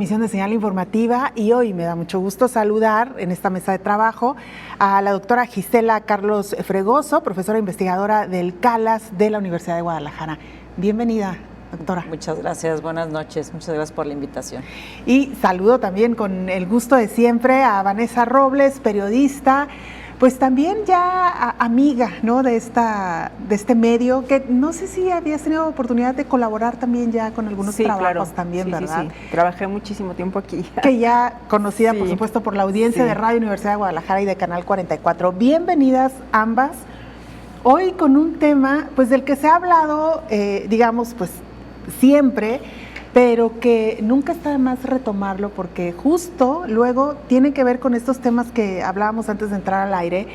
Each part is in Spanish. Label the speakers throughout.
Speaker 1: Misión de señal informativa y hoy me da mucho gusto saludar en esta mesa de trabajo a la doctora Gisela Carlos Fregoso, profesora investigadora del CALAS de la Universidad de Guadalajara. Bienvenida, doctora.
Speaker 2: Muchas gracias, buenas noches, muchas gracias por la invitación.
Speaker 1: Y saludo también con el gusto de siempre a Vanessa Robles, periodista, pues también ya amiga, ¿no?, de este medio, que no sé si habías tenido oportunidad de colaborar también ya con algunos trabajos, claro, también,
Speaker 3: sí,
Speaker 1: ¿verdad?
Speaker 3: Sí. Trabajé muchísimo tiempo aquí.
Speaker 1: Que ya conocida, por supuesto, por la audiencia de Radio Universidad de Guadalajara y de Canal 44. Bienvenidas ambas. Hoy con un tema, pues, del que se ha hablado, digamos, pues, siempre, pero que nunca está de más retomarlo, porque justo luego tiene que ver con estos temas que hablábamos antes de entrar al aire,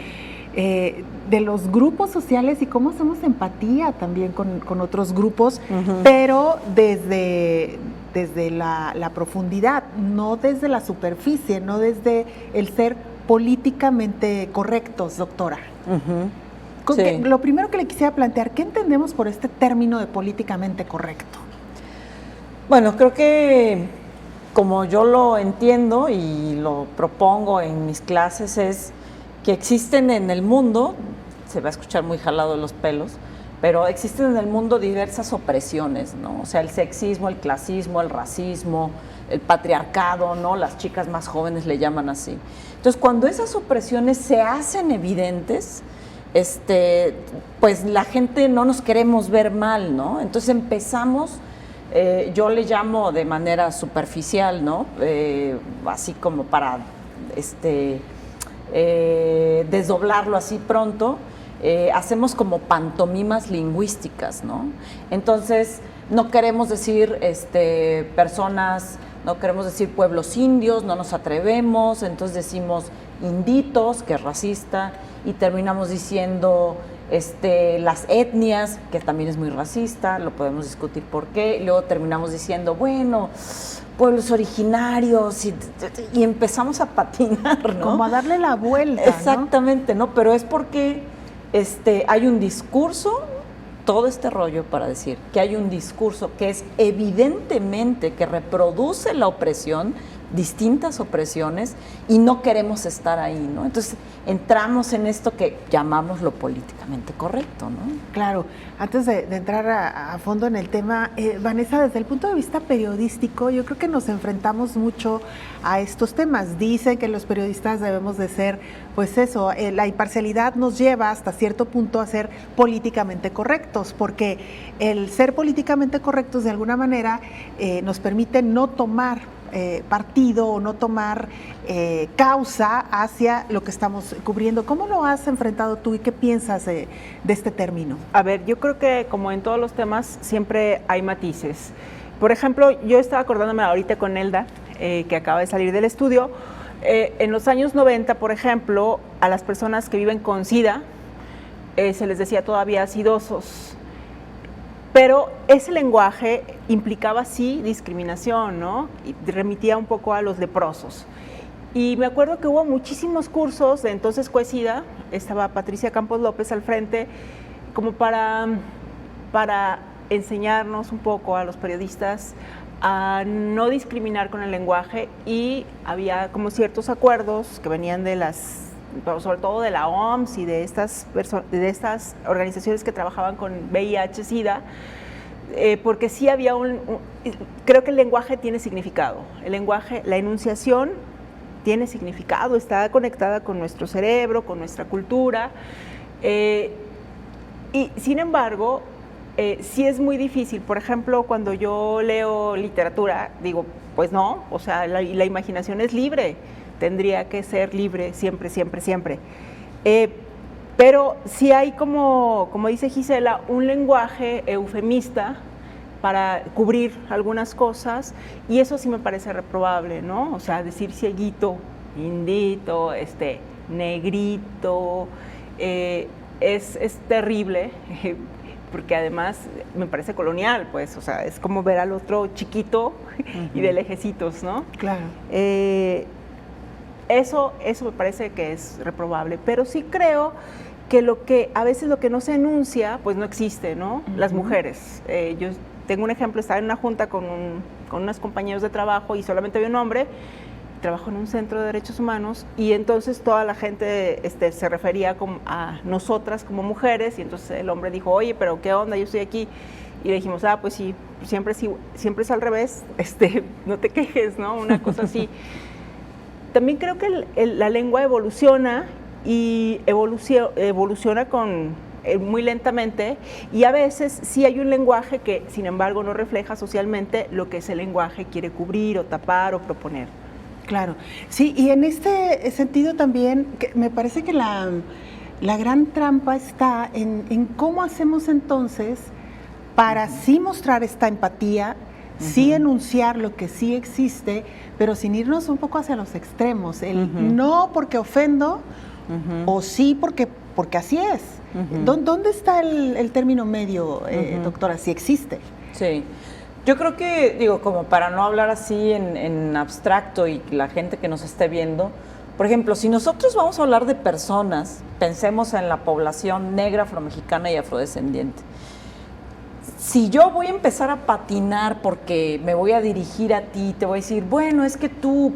Speaker 1: de los grupos sociales y cómo hacemos empatía también con otros grupos, pero desde la profundidad, no desde la superficie, no desde el ser políticamente correctos, doctora.
Speaker 2: Sí.
Speaker 1: Lo primero que le quisiera plantear, ¿qué entendemos por este término de políticamente correcto?
Speaker 2: Bueno, creo que como yo lo entiendo y lo propongo en mis clases es que existen en el mundo, se va a escuchar muy jalado de los pelos, pero existen en el mundo diversas opresiones, ¿no? O sea, el sexismo, el clasismo, el racismo, el patriarcado, ¿no? Las chicas más jóvenes le llaman así. Entonces, cuando esas opresiones se hacen evidentes, pues la gente no nos queremos ver mal, ¿no? Entonces empezamos, yo le llamo de manera superficial, ¿no? Así como para desdoblarlo así pronto, hacemos como pantomimas lingüísticas, ¿no? Entonces no queremos decir personas, no queremos decir pueblos indios, no nos atrevemos, entonces decimos inditos, que es racista, y terminamos diciendo las etnias, que también es muy racista, lo podemos discutir por qué, y luego terminamos diciendo, bueno, pueblos originarios, y empezamos a patinar, ¿no?
Speaker 1: Como a darle la vuelta,
Speaker 2: exactamente, ¿no? Pero es porque hay un discurso, todo este rollo para decir que hay un discurso que es evidentemente que reproduce la opresión, distintas opresiones, y no queremos estar ahí, ¿no? Entonces entramos en esto que llamamos lo políticamente correcto, ¿no?
Speaker 1: Claro. Antes de entrar a fondo en el tema, Vanessa, desde el punto de vista periodístico, yo creo que nos enfrentamos mucho a estos temas. Dicen que los periodistas debemos de ser, pues eso, la imparcialidad nos lleva hasta cierto punto a ser políticamente correctos, porque el ser políticamente correctos de alguna manera nos permite no tomar partido o no tomar causa hacia lo que estamos cubriendo. ¿Cómo lo has enfrentado tú y qué piensas de este término?
Speaker 3: A ver, yo creo que como en todos los temas siempre hay matices. Por ejemplo, yo estaba acordándome ahorita con Elda, que acaba de salir del estudio. En los años 90, por ejemplo, a las personas que viven con SIDA se les decía todavía sidosos. Pero ese lenguaje implicaba sí discriminación, ¿no? Y remitía un poco a los leprosos. Y me acuerdo que hubo muchísimos cursos de entonces COESIDA, estaba Patricia Campos López al frente, como para enseñarnos un poco a los periodistas a no discriminar con el lenguaje, y había como ciertos acuerdos que venían de sobre todo de la OMS y de estas organizaciones que trabajaban con VIH-Sida, porque sí había creo que el lenguaje tiene significado, el lenguaje, la enunciación tiene significado, está conectada con nuestro cerebro, con nuestra cultura, y sin embargo, sí es muy difícil. Por ejemplo, cuando yo leo literatura, digo, pues no, o sea, la imaginación es libre, tendría que ser libre siempre, siempre, siempre. Pero sí hay, como dice Gisela, un lenguaje eufemista para cubrir algunas cosas, y eso sí me parece reprobable, ¿no? O sea, decir cieguito, indito, negrito, es terrible, porque además me parece colonial, pues, o sea, es como ver al otro chiquito y de lejecitos, ¿no?
Speaker 1: Claro.
Speaker 3: Eso me parece que es reprobable, pero sí creo que a veces lo que no se enuncia, pues no existe, ¿no? Las mujeres. Yo tengo un ejemplo, estaba en una junta con con unos compañeros de trabajo y solamente había un hombre. Trabajo en un centro de derechos humanos y entonces toda la gente se refería a nosotras como mujeres y entonces el hombre dijo, oye, pero ¿qué onda? Yo estoy aquí. Y le dijimos, pues sí, siempre es al revés, no te quejes, ¿no? Una cosa así. También creo que la lengua evoluciona y evoluciona muy lentamente y a veces sí hay un lenguaje que, sin embargo, no refleja socialmente lo que ese lenguaje quiere cubrir o tapar o proponer.
Speaker 1: Claro, sí, y en este sentido también me parece que la gran trampa está en cómo hacemos entonces para sí mostrar esta empatía, sí enunciar lo que sí existe, pero sin irnos un poco hacia los extremos, no porque ofendo o sí porque así es. ¿Dónde está el término medio, doctora, si existe?
Speaker 2: Sí. Yo creo que, digo, como para no hablar así en abstracto y la gente que nos esté viendo, por ejemplo, si nosotros vamos a hablar de personas, pensemos en la población negra, afromexicana y afrodescendiente. Si yo voy a empezar a patinar porque me voy a dirigir a ti, te voy a decir, bueno, es que tú,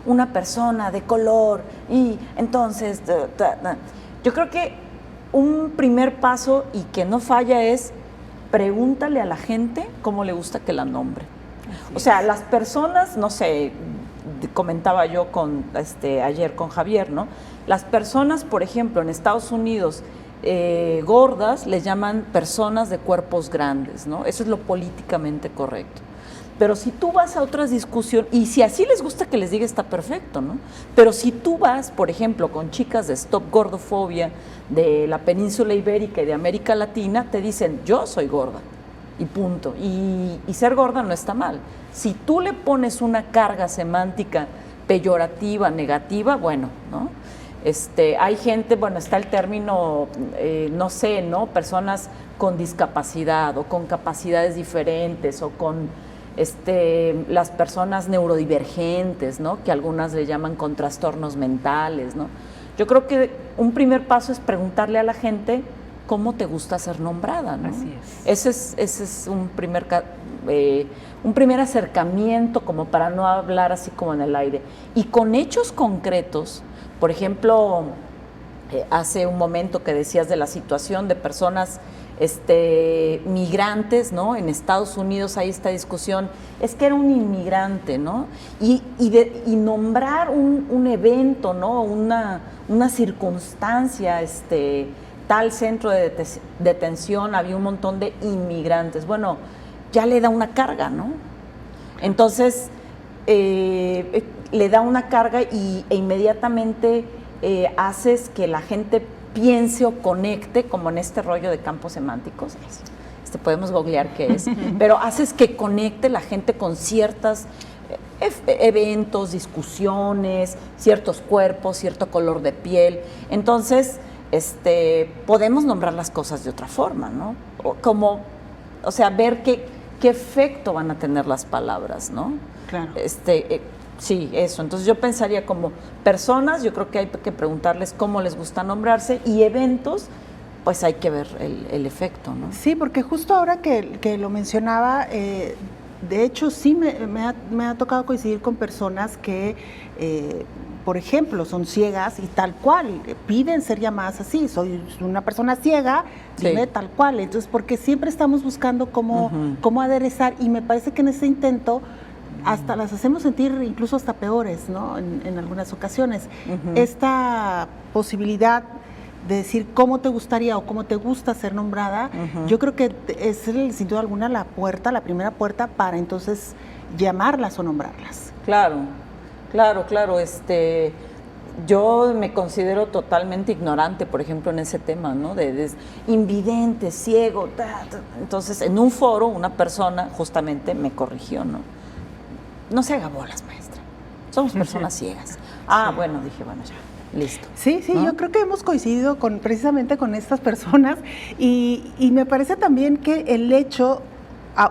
Speaker 2: una persona de color, y entonces, yo creo que un primer paso y que no falla es pregúntale a la gente cómo le gusta que la nombre. O sea, las personas, no sé, comentaba yo ayer con Javier, ¿no? Las personas, por ejemplo, en Estados Unidos, gordas, les llaman personas de cuerpos grandes, ¿no? Eso es lo políticamente correcto. Pero si tú vas a otras discusiones, y si así les gusta que les diga, está perfecto, ¿no? Pero si tú vas, por ejemplo, con chicas de Stop Gordofobia, de la península ibérica y de América Latina, te dicen, yo soy gorda, y punto. Y ser gorda no está mal. Si tú le pones una carga semántica peyorativa, negativa, bueno, ¿no? Hay gente, está el término, no sé, ¿no? Personas con discapacidad o con capacidades diferentes o con las personas neurodivergentes, ¿no? Que algunas le llaman con trastornos mentales, ¿no? Yo creo que un primer paso es preguntarle a la gente cómo te gusta ser nombrada, ¿no?
Speaker 3: Así es.
Speaker 2: Ese es un primer acercamiento como para no hablar así como en el aire. Y con hechos concretos, por ejemplo, hace un momento que decías de la situación de personas migrantes, ¿no? En Estados Unidos hay esta discusión, es que era un inmigrante, ¿no? Y nombrar un evento, ¿no? Una circunstancia, tal centro de detención, había un montón de inmigrantes. Bueno, ya le da una carga, ¿no? Entonces, le da una carga e inmediatamente haces que la gente piense o conecte, como en este rollo de campos semánticos, podemos googlear qué es, pero haces que conecte la gente con ciertos eventos, discusiones, ciertos cuerpos, cierto color de piel. Entonces, podemos nombrar las cosas de otra forma, ¿no? O sea, ver qué efecto van a tener las palabras, ¿no?
Speaker 1: Claro.
Speaker 2: Sí, eso. Entonces yo pensaría como personas, yo creo que hay que preguntarles cómo les gusta nombrarse, y eventos, pues hay que ver el efecto, ¿no?
Speaker 1: Sí, porque justo ahora que lo mencionaba, de hecho sí me ha tocado coincidir con personas que, por ejemplo, son ciegas y tal cual, piden ser llamadas así, soy una persona ciega, dime sí, tal cual. Entonces, porque siempre estamos buscando cómo aderezar, y me parece que en ese intento hasta las hacemos sentir incluso hasta peores, ¿no? En algunas ocasiones. Esta posibilidad de decir cómo te gustaría o cómo te gusta ser nombrada, yo creo que es sin duda alguna la primera puerta para entonces llamarlas o nombrarlas.
Speaker 2: Claro. Yo me considero totalmente ignorante, por ejemplo, en ese tema, ¿no? De invidente, ciego, Entonces, en un foro, una persona justamente me corrigió, ¿no? No se haga bolas, maestra. Somos personas ciegas. Bueno, dije, bueno, ya, listo.
Speaker 1: Sí, ¿no? Yo creo que hemos coincidido precisamente con estas personas, y me parece también que el hecho,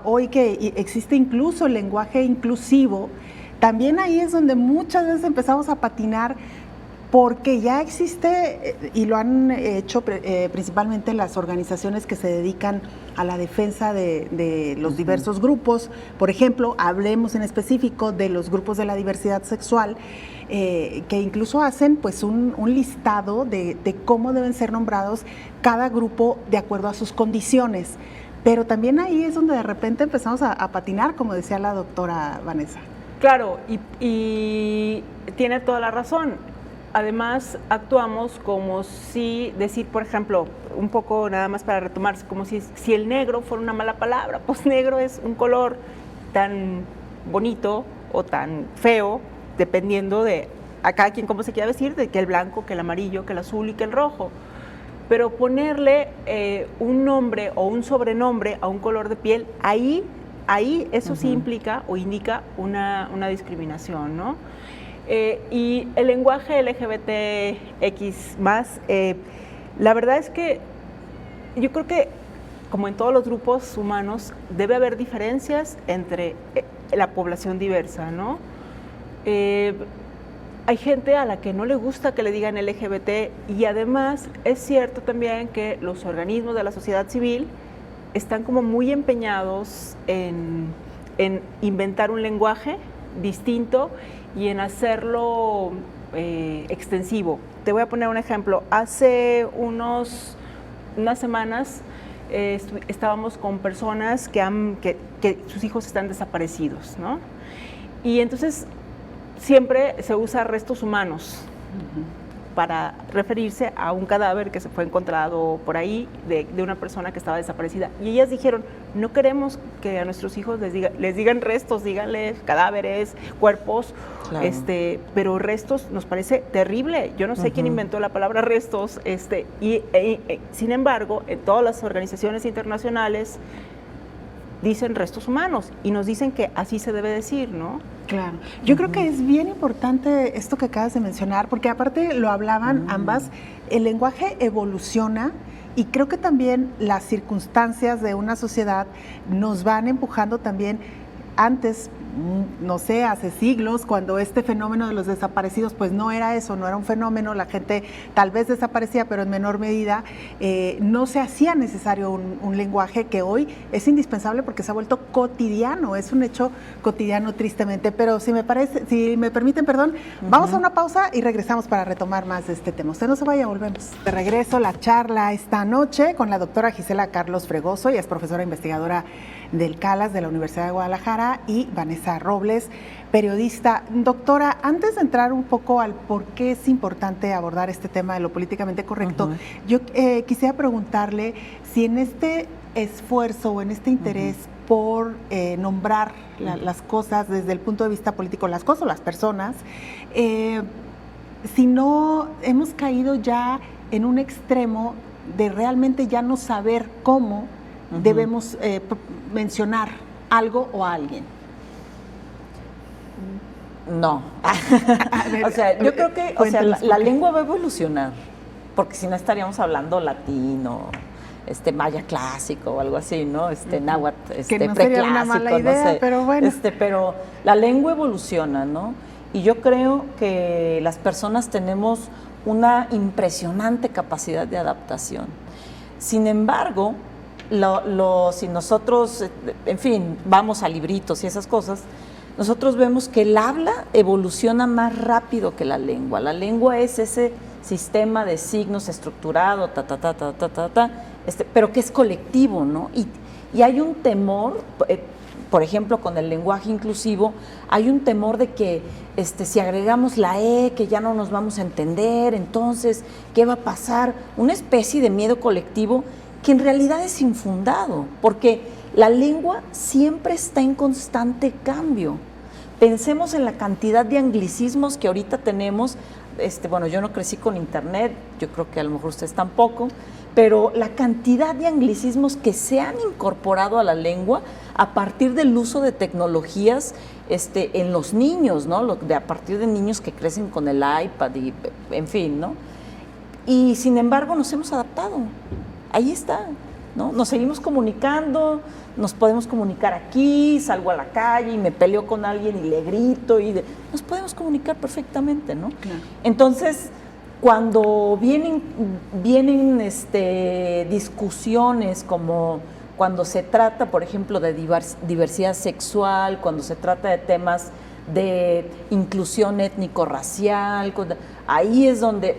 Speaker 1: hoy que existe incluso el lenguaje inclusivo, también ahí es donde muchas veces empezamos a patinar, porque ya existe, y lo han hecho principalmente las organizaciones que se dedican a la defensa de los diversos grupos. Por ejemplo, hablemos en específico de los grupos de la diversidad sexual, que incluso hacen pues un listado de cómo deben ser nombrados cada grupo de acuerdo a sus condiciones. Pero también ahí es donde de repente empezamos a patinar, como decía la doctora Vanessa.
Speaker 3: Claro, y tiene toda la razón. Además, actuamos como si decir, por ejemplo, un poco nada más para retomarse, como si el negro fuera una mala palabra. Pues negro es un color tan bonito o tan feo, dependiendo de a cada quien cómo se quiera vestir, de que el blanco, que el amarillo, que el azul y que el rojo. Pero ponerle un nombre o un sobrenombre a un color de piel, ahí eso sí implica o indica una discriminación, ¿no? Y el lenguaje LGBTX+, la verdad es que yo creo que, como en todos los grupos humanos, debe haber diferencias entre la población diversa, ¿no? Hay gente a la que no le gusta que le digan LGBT, y además es cierto también que los organismos de la sociedad civil están como muy empeñados en inventar un lenguaje distinto y en hacerlo extensivo. Te voy a poner un ejemplo. Hace unas semanas estábamos con personas que sus hijos están desaparecidos, ¿no? Y entonces siempre se usa restos humanos para referirse a un cadáver que se fue encontrado por ahí de una persona que estaba desaparecida. Y ellas dijeron, no queremos que a nuestros hijos les digan restos, díganles cadáveres, cuerpos, claro. Pero restos nos parece terrible. Yo no sé quién inventó la palabra restos, sin embargo, en todas las organizaciones internacionales dicen restos humanos y nos dicen que así se debe decir, ¿no?
Speaker 1: Claro. Yo creo que es bien importante esto que acabas de mencionar, porque aparte lo hablaban ambas, el lenguaje evoluciona y creo que también las circunstancias de una sociedad nos van empujando también. Antes, no sé, hace siglos, cuando este fenómeno de los desaparecidos, pues no era eso, no era un fenómeno, la gente tal vez desaparecía, pero en menor medida, no se hacía necesario un lenguaje que hoy es indispensable porque se ha vuelto cotidiano, es un hecho cotidiano tristemente. Pero si me permiten, vamos a una pausa y regresamos para retomar más de este tema. Usted no se vaya, volvemos. De regreso la charla esta noche con la doctora Gisela Carlos Fregoso, ella es profesora investigadora del CALAS de la Universidad de Guadalajara, y Vanessa Robles, periodista. Doctora, antes de entrar un poco al por qué es importante abordar este tema de lo políticamente correcto, yo quisiera preguntarle si en este esfuerzo o en este interés por nombrar las cosas desde el punto de vista político, las cosas o las personas, si no hemos caído ya en un extremo de realmente ya no saber cómo debemos mencionar algo o a alguien.
Speaker 2: No. O sea, yo creo que la lengua va a evolucionar, porque si no estaríamos hablando latino, maya clásico o algo así, ¿no? Náhuatl,
Speaker 1: que no sería una mala idea, no sé, pero bueno.
Speaker 2: Pero la lengua evoluciona, ¿no? Y yo creo que las personas tenemos una impresionante capacidad de adaptación. Sin embargo, si nosotros, en fin, vamos a libritos y esas cosas, nosotros vemos que el habla evoluciona más rápido que la lengua. La lengua es ese sistema de signos estructurado, pero que es colectivo, ¿no? Y hay un temor, por ejemplo, con el lenguaje inclusivo, hay un temor de que si agregamos la que ya no nos vamos a entender, entonces, ¿qué va a pasar? Una especie de miedo colectivo que en realidad es infundado, porque la lengua siempre está en constante cambio. Pensemos en la cantidad de anglicismos que ahorita tenemos. Bueno, yo no crecí con internet, yo creo que a lo mejor ustedes tampoco, pero la cantidad de anglicismos que se han incorporado a la lengua a partir del uso de tecnologías en los niños, ¿no? A partir de niños que crecen con el iPad y, en fin, ¿no? Y sin embargo nos hemos adaptado. Ahí está, ¿no? Nos seguimos comunicando, nos podemos comunicar aquí, salgo a la calle y me peleo con alguien y le grito, nos podemos comunicar perfectamente, ¿no?
Speaker 1: Claro.
Speaker 2: Entonces, cuando vienen discusiones como cuando se trata, por ejemplo, de diversidad sexual, cuando se trata de temas de inclusión étnico-racial, ahí es donde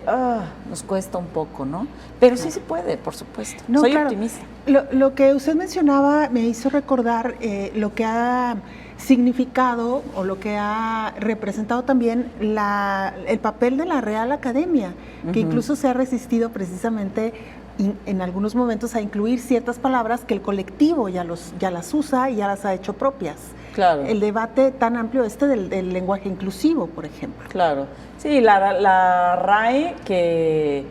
Speaker 2: nos cuesta un poco, ¿no? Pero sí se puede, por supuesto.
Speaker 1: No,
Speaker 2: Soy
Speaker 1: claro.
Speaker 2: optimista.
Speaker 1: Lo que usted mencionaba me hizo recordar lo que ha significado o lo que ha representado también el papel de la Real Academia, que incluso se ha resistido precisamente en algunos momentos a incluir ciertas palabras que el colectivo ya las usa y ya las ha hecho propias.
Speaker 2: Claro.
Speaker 1: El debate tan amplio del lenguaje inclusivo, por ejemplo.
Speaker 2: Claro. Sí, la RAE, que,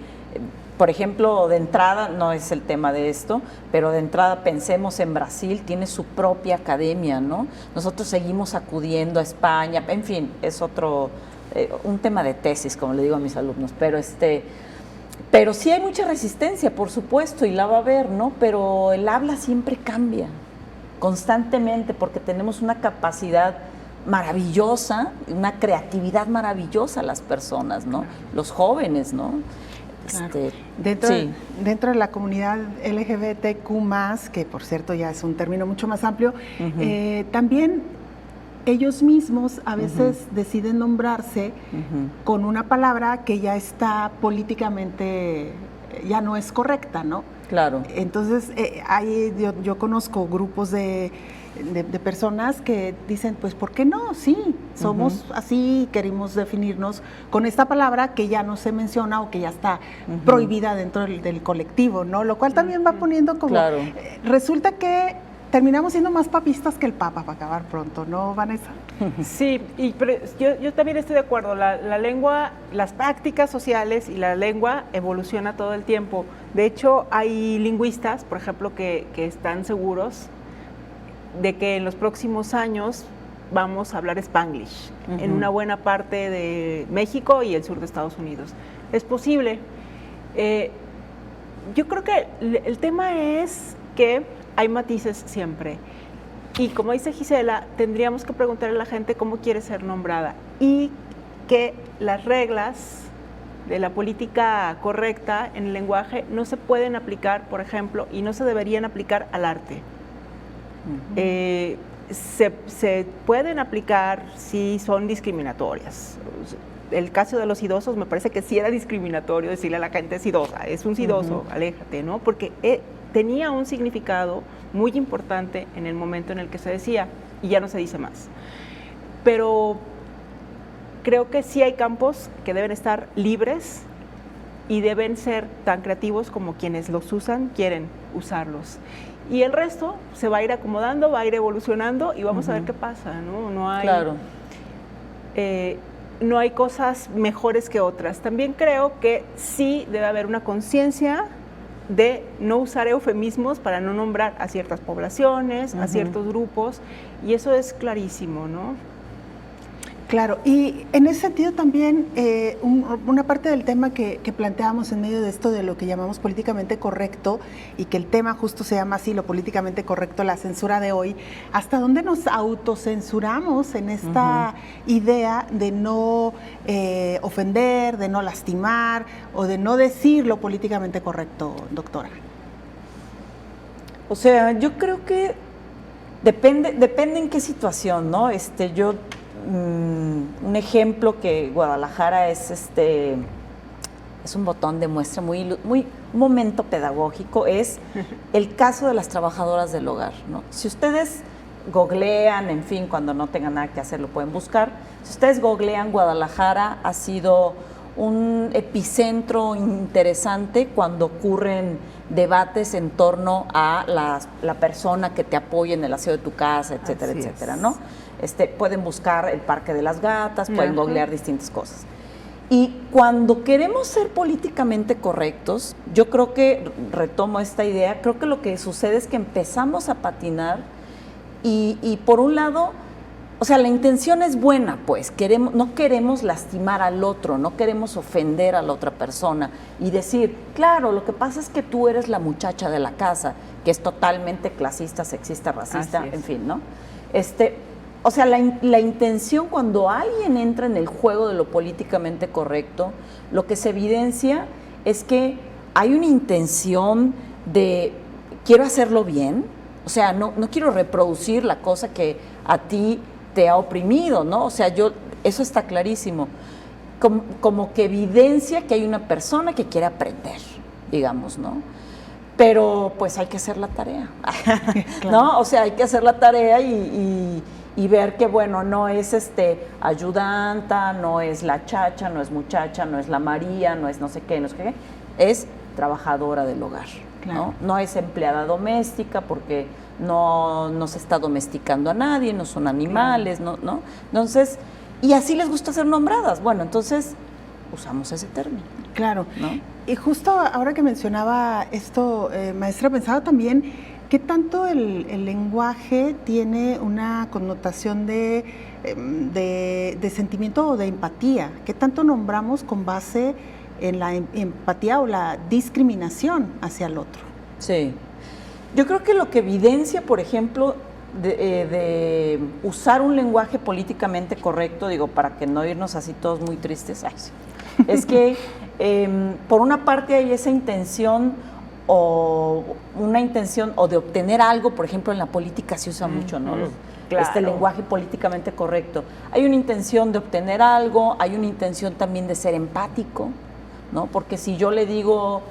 Speaker 2: por ejemplo, de entrada, no es el tema de esto, pero de entrada pensemos en Brasil, tiene su propia academia, ¿no? Nosotros seguimos acudiendo a España, en fin, es otro, un tema de tesis, como le digo a mis alumnos, pero sí hay mucha resistencia, por supuesto, y la va a haber, ¿no? Pero el habla siempre cambia, constantemente, porque tenemos una capacidad maravillosa, una creatividad maravillosa las personas, ¿no? Claro. Los jóvenes, ¿no?
Speaker 1: Claro. Dentro de la comunidad LGBTQ+, que por cierto ya es un término mucho más amplio, también ellos mismos a veces deciden nombrarse con una palabra que ya está políticamente, ya no es correcta, ¿no?
Speaker 2: Claro.
Speaker 1: Entonces, yo conozco grupos de personas que dicen, pues, ¿por qué no? Sí, somos así, queremos definirnos con esta palabra que ya no se menciona o que ya está prohibida dentro del colectivo, ¿no? Lo cual también va poniendo como...
Speaker 2: Claro.
Speaker 1: Resulta que terminamos siendo más papistas que el Papa, para acabar pronto, ¿no, Vanessa?
Speaker 3: Sí, pero yo también estoy de acuerdo. La lengua, las prácticas sociales y la lengua evoluciona todo el tiempo. De hecho, hay lingüistas, por ejemplo, que están seguros de que en los próximos años vamos a hablar Spanglish en una buena parte de México y el sur de Estados Unidos. Es posible. Yo creo que el tema es que hay matices siempre. Y como dice Gisela, tendríamos que preguntarle a la gente cómo quiere ser nombrada y que las reglas de la política correcta en el lenguaje no se pueden aplicar, por ejemplo, y no se deberían aplicar al arte. Se pueden aplicar si son discriminatorias. El caso de los sidosos me parece que sí era discriminatorio decirle a la gente sidosa, es un sidoso, aléjate, ¿no? Porque tenía un significado muy importante en el momento en el que se decía y ya no se dice más. Pero creo que sí hay campos que deben estar libres y deben ser tan creativos como quienes los usan quieren usarlos. Y el resto se va a ir acomodando, va a ir evolucionando y vamos a ver qué pasa, ¿no? No hay,
Speaker 2: claro.
Speaker 3: No hay cosas mejores que otras. También creo que sí debe haber una conciencia de no usar eufemismos para no nombrar a ciertas poblaciones, a ciertos grupos, y eso es clarísimo, ¿no?
Speaker 1: Claro, y en ese sentido también una parte del tema que planteamos en medio de esto de lo que llamamos políticamente correcto, y que el tema justo se llama así, lo políticamente correcto, la censura de hoy, ¿hasta dónde nos autocensuramos en esta idea de no ofender, de no lastimar o de no decir lo políticamente correcto, doctora?
Speaker 2: O sea, yo creo que depende en qué situación, ¿no? Un ejemplo que Guadalajara es un botón de muestra un momento pedagógico, es el caso de las trabajadoras del hogar, ¿no? Si ustedes googlean, en fin, cuando no tengan nada que hacer lo pueden buscar, si ustedes googlean, Guadalajara ha sido un epicentro interesante cuando ocurren debates en torno a la persona que te apoya en el aseo de tu casa, etcétera, etcétera, ¿no? Pueden buscar el Parque de las Gatas, pueden googlear distintas cosas. Y cuando queremos ser políticamente correctos, yo creo que, retomo esta idea, creo que lo que sucede es que empezamos a patinar y por un lado, o sea, la intención es buena, pues, no queremos lastimar al otro, no queremos ofender a la otra persona y decir, claro, lo que pasa es que tú eres la muchacha de la casa, que es totalmente clasista, sexista, racista, en fin, ¿no? O sea, la intención cuando alguien entra en el juego de lo políticamente correcto, lo que se evidencia es que hay una intención de quiero hacerlo bien, o sea, no quiero reproducir la cosa que a ti te ha oprimido, ¿no? O sea, eso está clarísimo. Como que evidencia que hay una persona que quiere aprender, digamos, ¿no? Pero pues hay que hacer la tarea, claro. ¿No? O sea, hay que hacer la tarea y ver que, bueno, no es ayudanta, no es la chacha, no es muchacha, no es la María, no es no sé qué, es trabajadora del hogar, claro. ¿No? No es empleada doméstica porque no se está domesticando a nadie, no son animales, claro. ¿no? Entonces, y así les gusta ser nombradas. Bueno, entonces usamos ese término.
Speaker 1: Claro,
Speaker 2: ¿no?
Speaker 1: Y justo ahora que mencionaba esto, maestra, pensaba también qué tanto el lenguaje tiene una connotación de sentimiento o de empatía, qué tanto nombramos con base en la empatía o la discriminación hacia el otro.
Speaker 2: Sí, yo creo que lo que evidencia, por ejemplo, de usar un lenguaje políticamente correcto, digo, para que no irnos así todos muy tristes, es que por una parte hay esa intención o de obtener algo, por ejemplo, en la política se usa mucho, ¿no? Claro. Este lenguaje políticamente correcto. Hay una intención de obtener algo, hay una intención también de ser empático, ¿no? Porque si yo le digo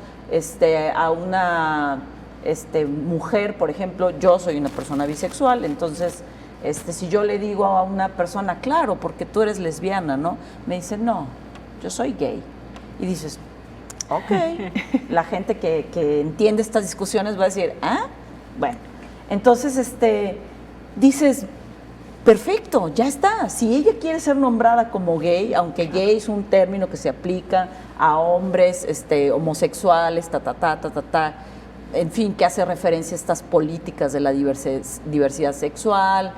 Speaker 2: a una mujer, por ejemplo, yo soy una persona bisexual, entonces si yo le digo a una persona, claro, porque tú eres lesbiana, ¿no? Me dice, no, yo soy gay. Y dices, ok, la gente que entiende estas discusiones va a decir, ¿ah? Bueno, entonces dices, perfecto, ya está. Si ella quiere ser nombrada como gay, aunque gay es un término que se aplica a hombres homosexuales, en fin, que hace referencia a estas políticas de la diversidad sexual,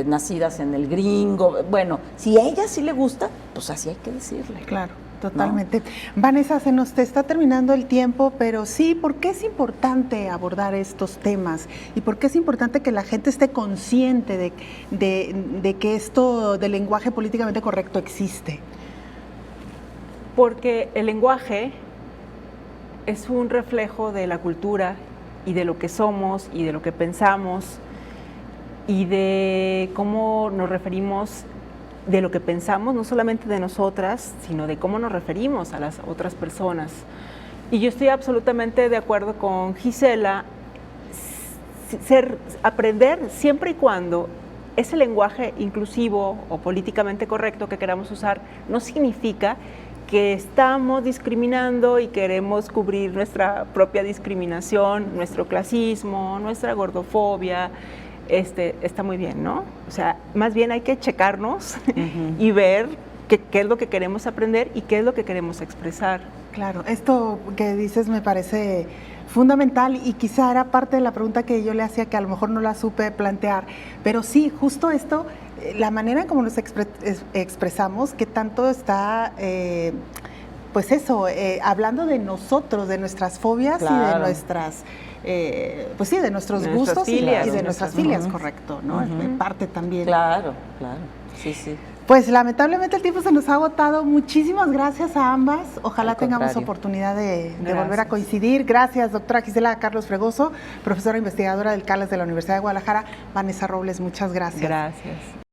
Speaker 2: nacidas en el gringo. Bueno, si a ella sí le gusta, pues así hay que decirle.
Speaker 1: Claro, totalmente. ¿No? Vanessa, se nos te está terminando el tiempo, pero sí, ¿por qué es importante abordar estos temas? ¿Y por qué es importante que la gente esté consciente de que esto del lenguaje políticamente correcto existe?
Speaker 3: Porque el lenguaje es un reflejo de la cultura y de lo que somos y de lo que pensamos y de cómo nos referimos, de lo que pensamos, no solamente de nosotras, sino de cómo nos referimos a las otras personas. Y yo estoy absolutamente de acuerdo con Gisela, aprender siempre y cuando ese lenguaje inclusivo o políticamente correcto que queramos usar no significa que estamos discriminando y queremos cubrir nuestra propia discriminación, nuestro clasismo, nuestra gordofobia. Está muy bien, ¿no? O sea, más bien hay que checarnos y ver qué es lo que queremos aprender y qué es lo que queremos expresar.
Speaker 1: Claro, esto que dices me parece fundamental y quizá era parte de la pregunta que yo le hacía que a lo mejor no la supe plantear, pero sí, justo esto, la manera en cómo nos expresamos, que tanto está, pues eso, hablando de nosotros, de nuestras fobias, claro. Y de nuestras, pues sí, de nuestros gustos filias, y de nuestras filias, correcto, ¿no? Parte también.
Speaker 2: Claro, claro, sí, sí.
Speaker 1: Pues lamentablemente el tiempo se nos ha agotado. Muchísimas gracias a ambas. Ojalá tengamos oportunidad de volver a coincidir. Gracias, doctora Gisela Carlos Fregoso, profesora investigadora del CALES de la Universidad de Guadalajara. Vanessa Robles, muchas gracias.
Speaker 3: Gracias.